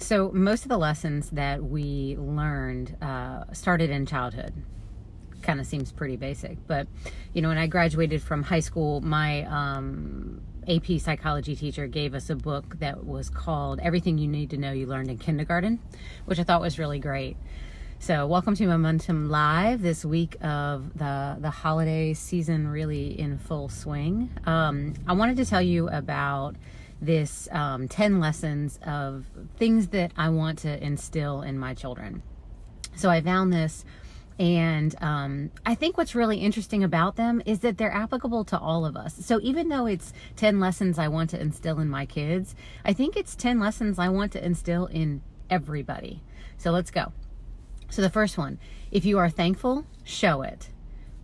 So most of the lessons that we learned started in childhood. Kind of seems pretty basic, but when I graduated from high school, my AP psychology teacher gave us a book that was called Everything You Need to Know You Learned in Kindergarten, which I thought was really great. So welcome to Momentum Live, this week of the holiday season really in full swing. I wanted to tell you about this 10 lessons of things that I want to instill in my children. So I found this, and I think what's really interesting about them is that they're applicable to all of us. So even though it's 10 lessons I want to instill in my kids, I think it's 10 lessons I want to instill in everybody. So let's go. So the first one, if you are thankful, show it.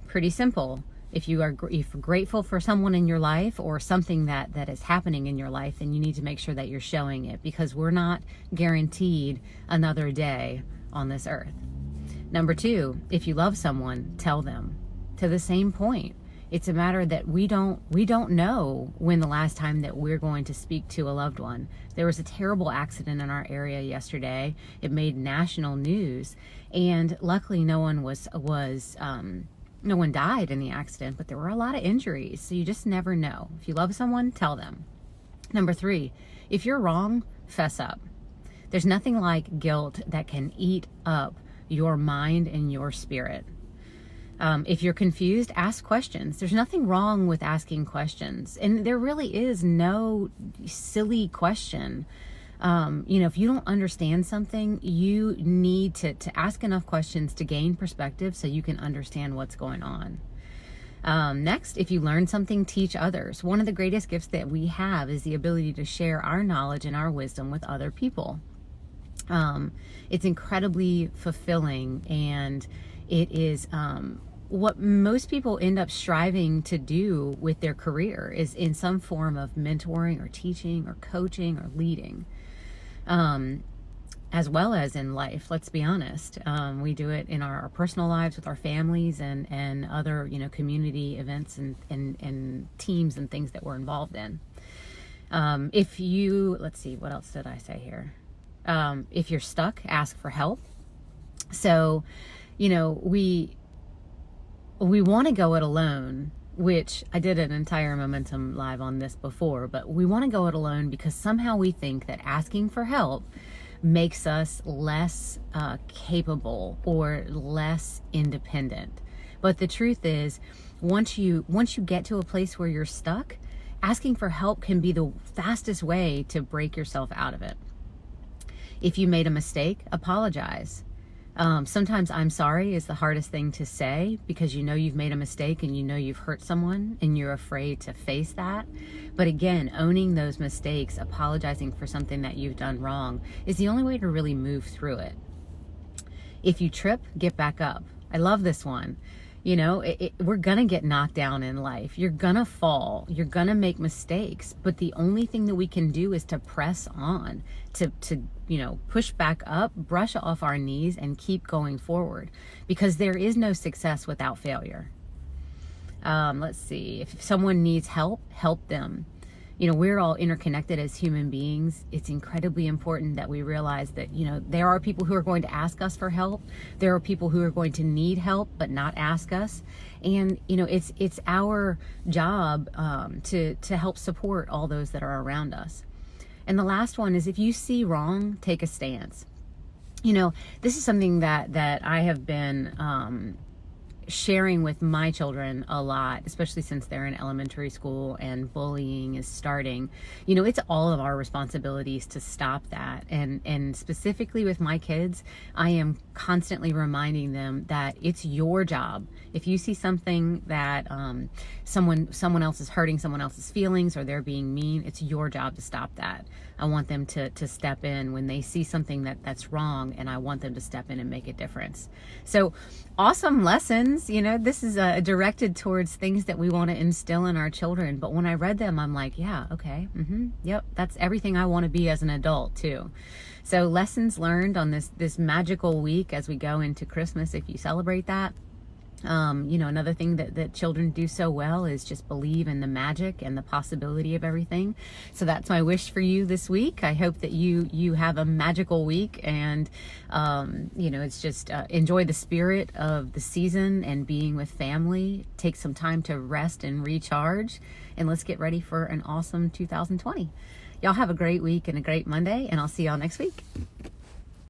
Pretty simple. If you're grateful for someone in your life or something that is happening in your life, then you need to make sure that you're showing it, because we're not guaranteed another day on this earth. Number two, if you love someone, tell them. To the same point, it's a matter that we don't know when the last time that we're going to speak to a loved one. There was a terrible accident in our area yesterday. It made national news, and luckily no one no one died in the accident, but there were a lot of injuries. So you just never know. If you love someone, tell them. Number three, if you're wrong, fess up. There's nothing like guilt that can eat up your mind and your spirit. If you're confused, ask questions. There's nothing wrong with asking questions. And there really is no silly question. If you don't understand something, you need to ask enough questions to gain perspective so you can understand what's going on. Next, if you learn something, teach others. One of the greatest gifts that we have is the ability to share our knowledge and our wisdom with other people. It's incredibly fulfilling, and it is what most people end up striving to do with their career, is in some form of mentoring or teaching or coaching or leading, as well as in life. Let's be honest. We do it in our personal lives with our families and other community events and teams and things that we're involved in. Let's see, what else did I say here? If you're stuck, ask for help. So, we want to go it alone, which I did an entire Momentum Live on this before, but we want to go it alone because somehow we think that asking for help makes us less capable or less independent. But the truth is, once you get to a place where you're stuck, asking for help can be the fastest way to break yourself out of it. If you made a mistake, apologize. Sometimes I'm sorry is the hardest thing to say, because you've made a mistake and you've hurt someone and you're afraid to face that. But again, owning those mistakes, apologizing for something that you've done wrong, is the only way to really move through it. If you trip, get back up. I love this one. We're going to get knocked down in life. You're going to fall. You're going to make mistakes. But the only thing that we can do is to press on, to push back up, brush off our knees, and keep going forward, because there is no success without failure. Let's see. If someone needs help, help them. We're all interconnected as human beings. It's incredibly important that we realize that, there are people who are going to ask us for help. There are people who are going to need help but not ask us. And, it's our job to help support all those that are around us. And the last one is, if you see wrong, take a stance. This is something that I have been sharing with my children a lot, especially since they're in elementary school and bullying is starting. It's all of our responsibilities to stop that. And specifically with my kids, I am constantly reminding them that it's your job. If you see something that someone else is hurting someone else's feelings, or they're being mean, it's your job to stop that. I want them to step in when they see something that's wrong, and I want them to step in and make a difference. So awesome lessons. This is directed towards things that we want to instill in our children. But when I read them, I'm like, yeah, okay. Yep. That's everything I want to be as an adult too. So lessons learned on this magical week as we go into Christmas, if you celebrate that. Another thing that children do so well is just believe in the magic and the possibility of everything. So that's my wish for you this week. I hope that you have a magical week, and it's just enjoy the spirit of the season and being with family. Take some time to rest and recharge, and let's get ready for an awesome 2020. Y'all have a great week and a great Monday, and I'll see y'all next week.